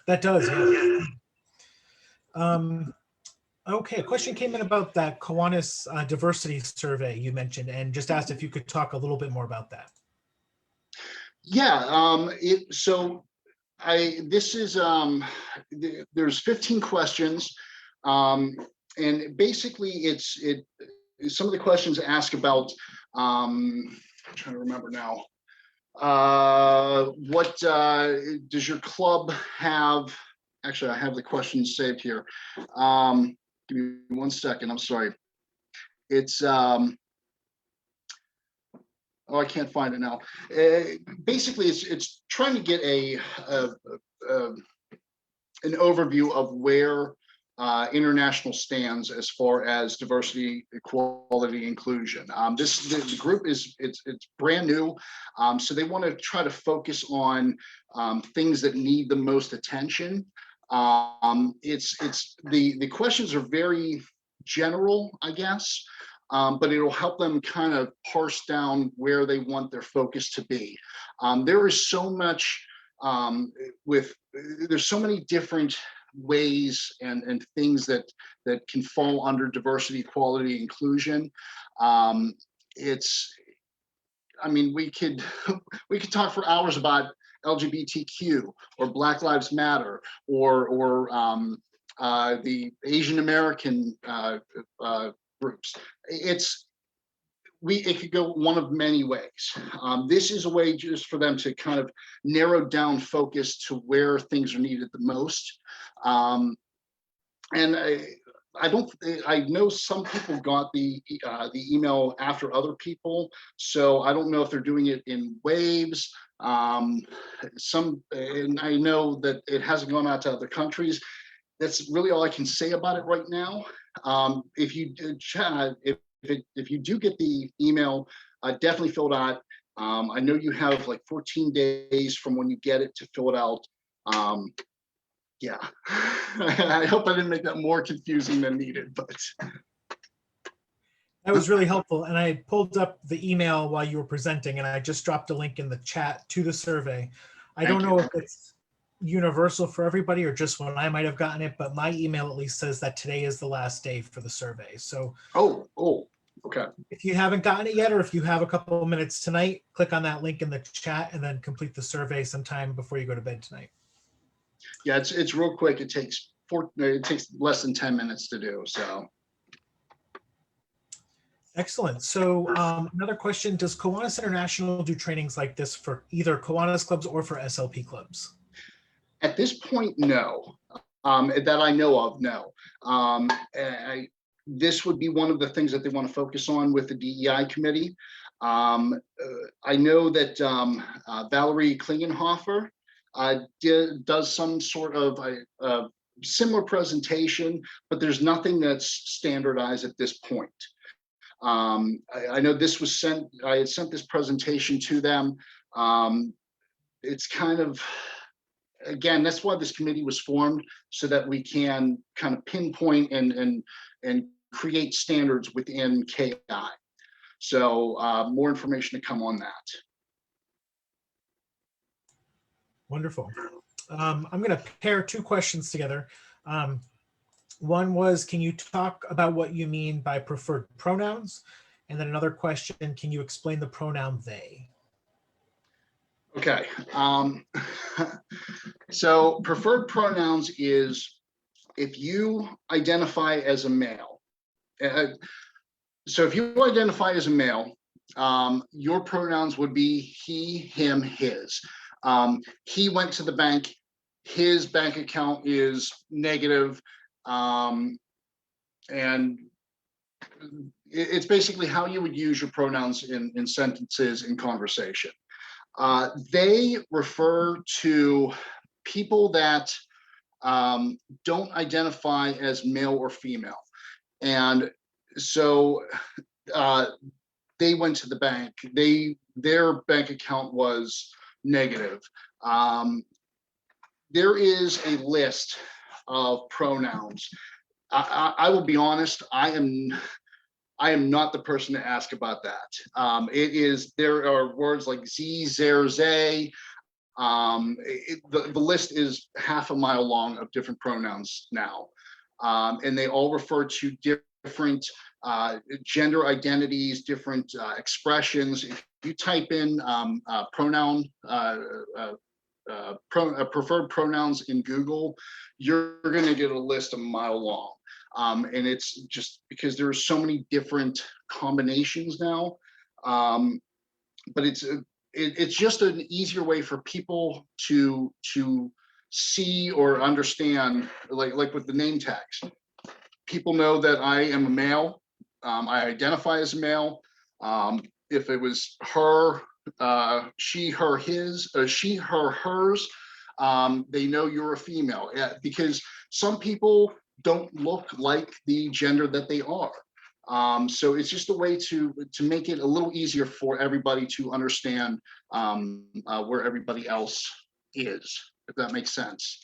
That does, yeah. Okay, a question came in about that Kiwanis diversity survey you mentioned, and just asked if you could talk a little bit more about that. Yeah, there's 15 questions, and basically some of the questions ask about, I'm trying to remember now, what does your club have? Actually, I have the questions saved here. Give me 1 second. I'm sorry. It's oh, I can't find it now. Basically, it's trying to get an overview of where international stands as far as diversity, equality, inclusion. The group it's brand new, so they want to try to focus on things that need the most attention. The questions are very general, I guess, but it'll help them kind of parse down where they want their focus to be. There is so much there's so many different ways and things that can fall under diversity, equality, inclusion. I mean, we could talk for hours about LGBTQ or Black Lives Matter or the Asian American groups. It could go one of many ways. This is a way just for them to kind of narrow down focus to where things are needed the most. And I know some people got the email after other people, so I don't know if they're doing it in waves. And I know that it hasn't gone out to other countries. That's really all I can say about it right now. If you do get the email, definitely fill it out. I know you have like 14 days from when you get it to fill it out. Yeah, I hope I didn't make that more confusing than needed, but. That was really helpful. And I pulled up the email while you were presenting, and I just dropped a link in the chat to the survey. I don't know if it's universal for everybody or just when I might have gotten it, but my email at least says that today is the last day for the survey. So Okay. If you haven't gotten it yet, or if you have a couple of minutes tonight, click on that link in the chat and then complete the survey sometime before you go to bed tonight. Yeah, it's real quick. It takes less than 10 minutes to do. So. Excellent. So another question, does Kiwanis International do trainings like this for either Kiwanis clubs or for SLP clubs? At this point, no. That I know of, no. This would be one of the things that they want to focus on with the DEI committee. I know that Valerie Klingenhofer does some sort of a similar presentation, but there's nothing that's standardized at this point. I know this was sent, I had sent this presentation to them. It's kind of, again, that's why this committee was formed, so that we can kind of pinpoint and create standards within KI. So more information to come on that. Wonderful. I'm going to pair two questions together. One was, can you talk about what you mean by preferred pronouns? And then another question, can you explain the pronoun they? Okay. So preferred pronouns is if you identify as a male. So if you identify as a male, your pronouns would be he, him, his. He went to the bank, his bank account is negative, and it's basically how you would use your pronouns in sentences in conversation. They refer to people that don't identify as male or female. And so they went to the bank, their bank account was negative. There is a list of pronouns. I will be honest, I am not the person to ask about that. There are words like ze, zer, zay. The list is half a mile long of different pronouns now. And they all refer to different gender identities, different expressions. If you type in preferred pronouns in Google, you're going to get a list a mile long. And it's just because there are so many different combinations now. But it's just an easier way for people to see or understand, like with the name tags. People know that I am a male. I identify as a male. If it was her, she, her, his, she, her, hers, They know you're a female, because some people don't look like the gender that they are. So it's just a way to make it a little easier for everybody to understand where everybody else is, if that makes sense.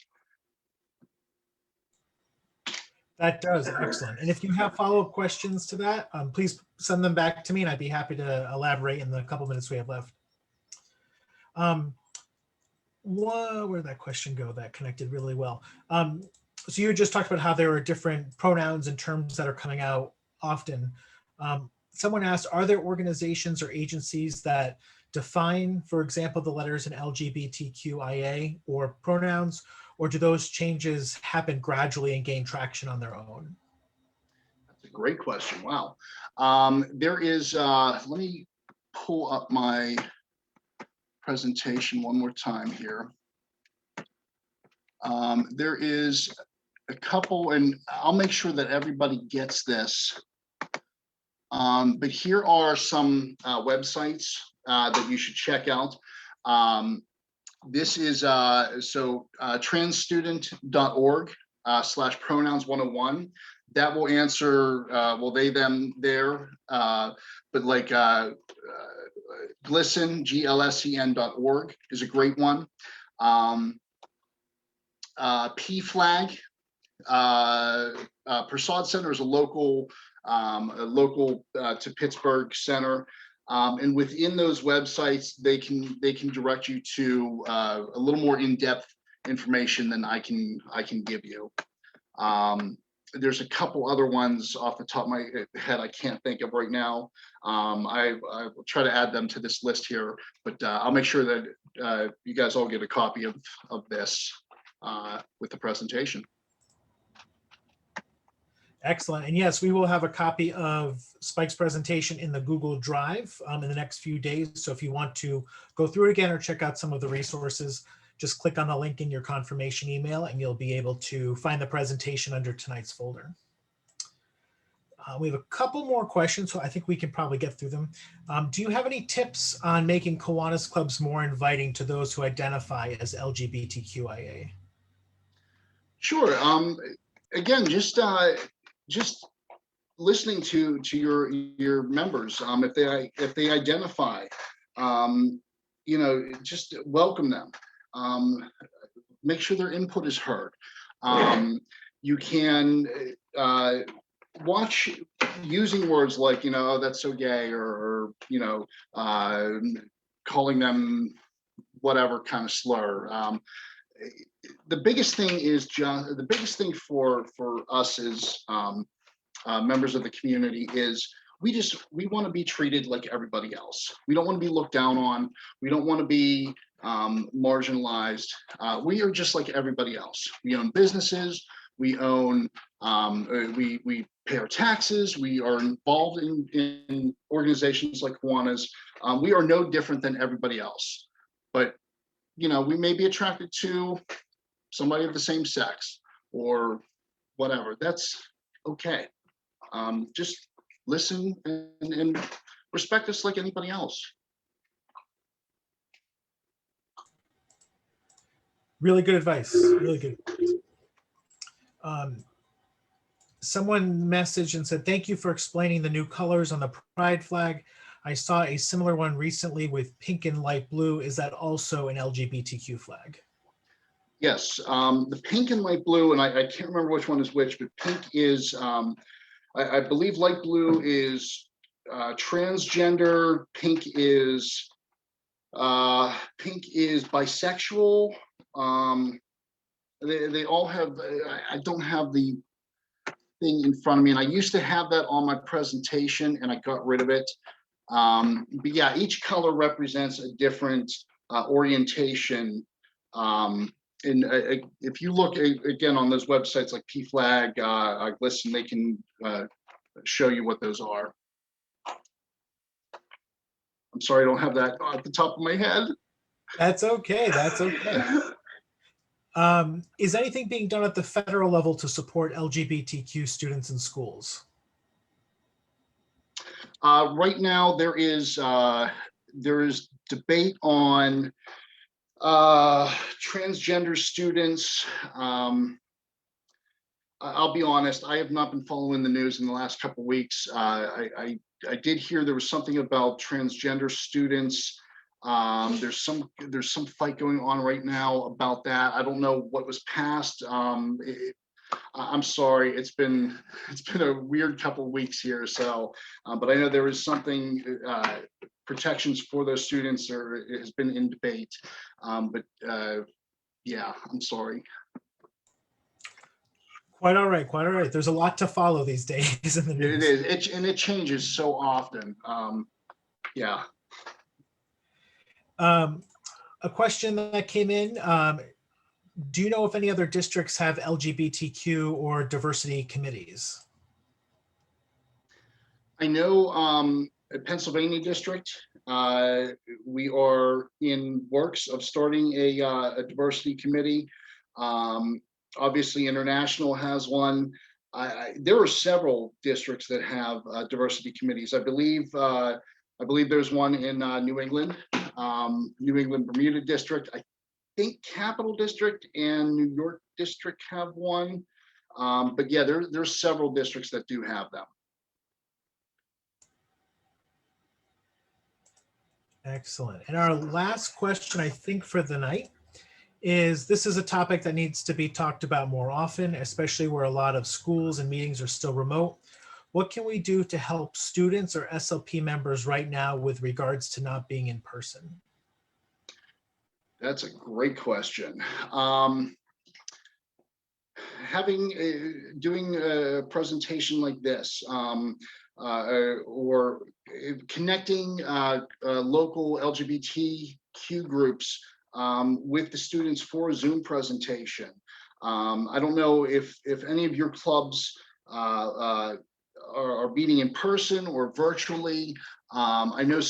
That does. Excellent. And if you have follow-up questions to that, please send them back to me and I'd be happy to elaborate in the couple minutes we have left. Where'd that question go? That connected really well. So you just talked about how there are different pronouns and terms that are coming out often. Someone asked, are there organizations or agencies that define, for example, the letters in LGBTQIA or pronouns, or do those changes happen gradually and gain traction on their own? That's a great question. Wow. There is, let me pull up my presentation one more time here. There is a couple, and I'll make sure that everybody gets this. But here are some websites that you should check out. This is transstudent.org /pronouns101. That will answer, well, they, them, their, but like GLSEN, GLSEN.org is a great one. PFLAG, Prasad Center is a local to Pittsburgh center. And within those websites, they can direct you to a little more in-depth information than I can give you. There's a couple other ones off the top of my head I can't think of right now. I will try to add them to this list here, but I'll make sure that you guys all get a copy of this with the presentation. Excellent. And yes, we will have a copy of Spike's presentation in the Google Drive in the next few days. So if you want to go through it again or check out some of the resources, just click on the link in your confirmation email and you'll be able to find the presentation under tonight's folder. We have a couple more questions, so I think we can probably get through them. Do you have any tips on making Kiwanis clubs more inviting to those who identify as LGBTQIA? Sure. Again, just listening to your members, if they identify, you know, just welcome them. Make sure their input is heard. You can watch using words like, you know, oh, that's so gay, or you know, calling them whatever kind of slur. The biggest thing is the biggest thing for us as members of the community is we want to be treated like everybody else. We don't want to be looked down on. We don't want to be marginalized. We are just like everybody else. We own businesses. We own. We pay our taxes. We are involved in organizations like Kiwanis. We are no different than everybody else. But you know, we may be attracted to somebody of the same sex or whatever. That's okay. Just listen and respect us like anybody else. Really good advice. Really good. Someone messaged and said, thank you for explaining the new colors on the pride flag. I saw a similar one recently with pink and light blue. Is that also an LGBTQ flag? Yes, the pink and light blue, and I can't remember which one is which, but pink is, I believe light blue is transgender, pink is bisexual. They all have, I don't have the thing in front of me, and I used to have that on my presentation and I got rid of it. But yeah, each color represents a different orientation. And if you look again on those websites like PFLAG, GLSEN, they can show you what those are. I'm sorry, I don't have that at the top of my head. That's okay. That's okay. Is anything being done at the federal level to support LGBTQ students in schools? Right now, there is debate on Transgender students. I'll be honest, I have not been following the news in the last couple of weeks. I did hear there was something about transgender students. There's some fight going on right now about that. I don't know what was passed. I'm sorry, it's been a weird couple of weeks here. So, but I know there is something, protections for those students, or it has been in debate. Yeah, I'm sorry. Quite all right, quite all right. There's a lot to follow these days in the news. It is, and it changes so often. Yeah. A question that came in, do you know if any other districts have LGBTQ or diversity committees? I know at Pennsylvania district, we are in works of starting a diversity committee. Obviously, International has one. There are several districts that have diversity committees. I believe there's one in New England, Bermuda district. I think Capital District and New York district have one. But yeah, there's several districts that do have them. Excellent. And our last question, I think, for the night is, this is a topic that needs to be talked about more often, especially where a lot of schools and meetings are still remote. What can we do to help students or SLP members right now with regards to not being in person? That's a great question. Doing a presentation like this, or connecting local LGBTQ groups with the students for a Zoom presentation. I don't know if any of your clubs are meeting in person or virtually. I know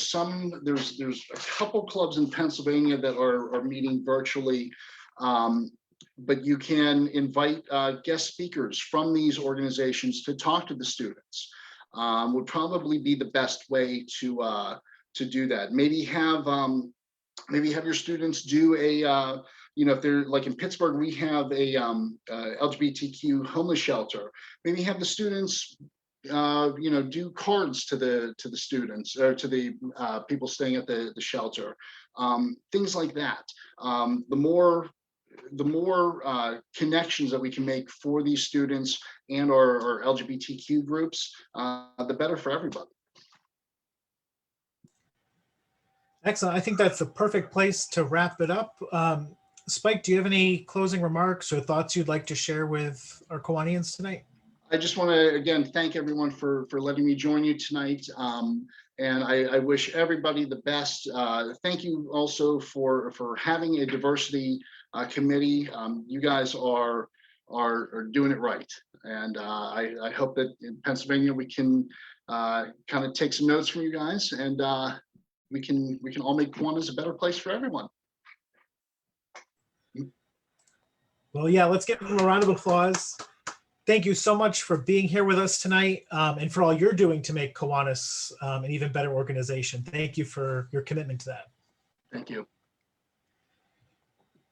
there's a couple clubs in Pennsylvania that are meeting virtually, but you can invite guest speakers from these organizations to talk to the students. Would probably be the best way to do that. Maybe have your students do a if they're like in Pittsburgh, we have a LGBTQ homeless shelter. Maybe have the students do cards to the students, or to the people staying at the shelter. Things like that. The more connections that we can make for these students and our LGBTQ groups, the better for everybody. Excellent. I think that's the perfect place to wrap it up. Spike, do you have any closing remarks or thoughts you'd like to share with our Kiwanians tonight? I just want to, again, thank everyone for letting me join you tonight. And I wish everybody the best. Thank you also for having a diversity committee. You guys are doing it right. And I hope that in Pennsylvania we can kind of take some notes from you guys, and we can all make Kiwanis a better place for everyone. Well, yeah, let's give them a round of applause. Thank you so much for being here with us tonight, and for all you're doing to make Kiwanis an even better organization. Thank you for your commitment to that. Thank you.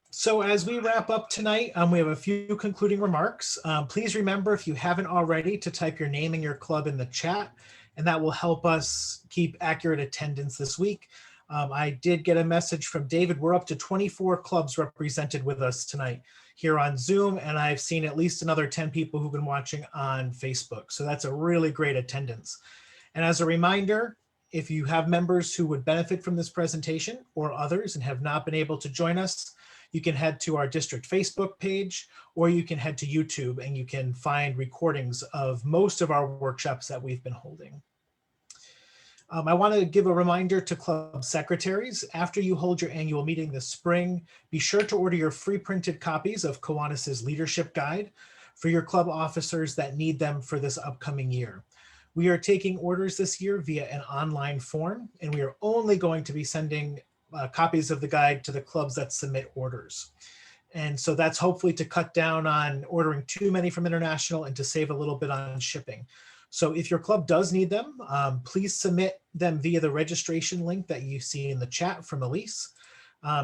So as we wrap up tonight, we have a few concluding remarks. Please remember, if you haven't already, to type your name and your club in the chat, and that will help us keep accurate attendance this week. I did get a message from David. We're up to 24 clubs represented with us tonight here on Zoom, and I've seen at least another 10 people who've been watching on Facebook. So that's a really great attendance. And as a reminder, if you have members who would benefit from this presentation or others and have not been able to join us, you can head to our district Facebook page, or you can head to YouTube and you can find recordings of most of our workshops that we've been holding. I want to give a reminder to club secretaries. After you hold your annual meeting this spring, be sure to order your free printed copies of Kiwanis' leadership guide for your club officers that need them for this upcoming year. We are taking orders this year via an online form, and we are only going to be sending copies of the guide to the clubs that submit orders. And so that's hopefully to cut down on ordering too many from International and to save a little bit on shipping. So if your club does need them, please submit them via the registration link that you see in the chat from Elise.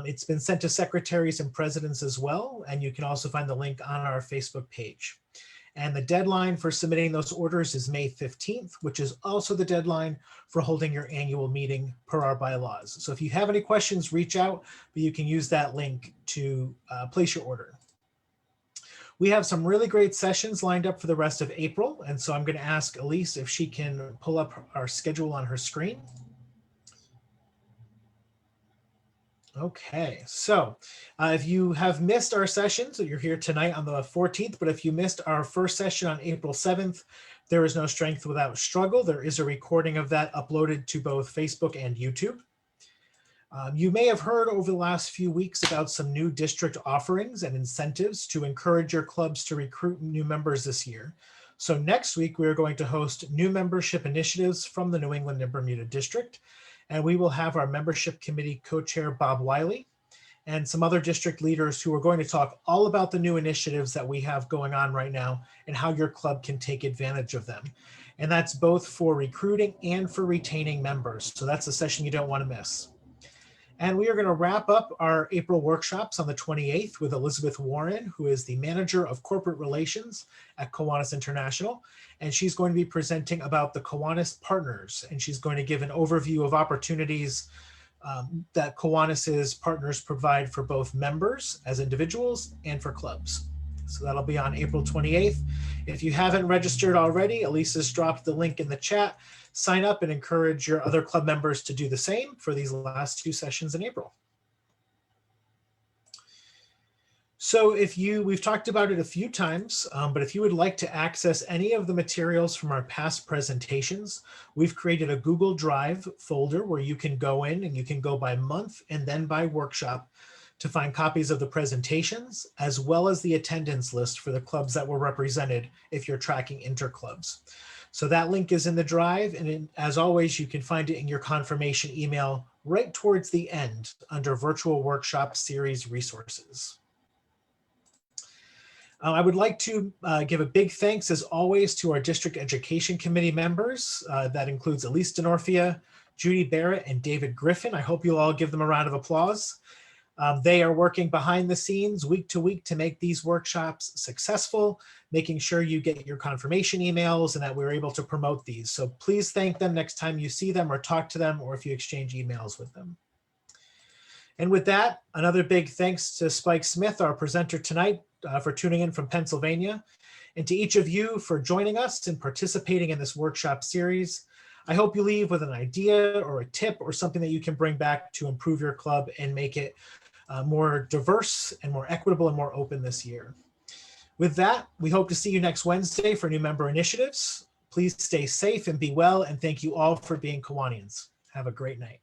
It's been sent to secretaries and presidents as well, and you can also find the link on our Facebook page. And the deadline for submitting those orders is May 15th, which is also the deadline for holding your annual meeting per our bylaws. So if you have any questions, reach out, but you can use that link to place your order. We have some really great sessions lined up for the rest of April. And so I'm going to ask Elise if she can pull up our schedule on her screen. Okay, so if you have missed our sessions, so you're here tonight on the 14th, but if you missed our first session on April 7th, There is No Strength Without Struggle. There is a recording of that uploaded to both Facebook and YouTube. You may have heard over the last few weeks about some new district offerings and incentives to encourage your clubs to recruit new members this year. So next week, we are going to host new membership initiatives from the New England and Bermuda District. And we will have our membership committee co-chair, Bob Wiley, and some other district leaders who are going to talk all about the new initiatives that we have going on right now and how your club can take advantage of them. And that's both for recruiting and for retaining members. So that's a session you don't want to miss. And we are going to wrap up our April workshops on the 28th with Elizabeth Warren, who is the Manager of Corporate Relations at Kiwanis International. And she's going to be presenting about the Kiwanis Partners. And she's going to give an overview of opportunities that Kiwanis's partners provide for both members as individuals and for clubs. So that'll be on April 28th. If you haven't registered already, Elisa's dropped the link in the chat. Sign up and encourage your other club members to do the same for these last 2 sessions in April. So we've talked about it a few times, but if you would like to access any of the materials from our past presentations, we've created a Google Drive folder where you can go in and you can go by month and then by workshop to find copies of the presentations, as well as the attendance list for the clubs that were represented if you're tracking interclubs. So that link is in the drive, and as always, you can find it in your confirmation email right towards the end under Virtual Workshop Series Resources. I would like to give a big thanks, as always, to our District Education Committee members. That includes Elise Denorfia, Judy Barrett, and David Griffin. I hope you'll all give them a round of applause. They are working behind the scenes week to week to make these workshops successful, making sure you get your confirmation emails and that we're able to promote these. So please thank them next time you see them or talk to them, or if you exchange emails with them. And with that, another big thanks to Spike Smith, our presenter tonight, for tuning in from Pennsylvania, and to each of you for joining us and participating in this workshop series. I hope you leave with an idea or a tip or something that you can bring back to improve your club and make it more diverse and more equitable and more open this year. With that, we hope to see you next Wednesday for new member initiatives. Please stay safe and be well, and thank you all for being Kiwanians. Have a great night.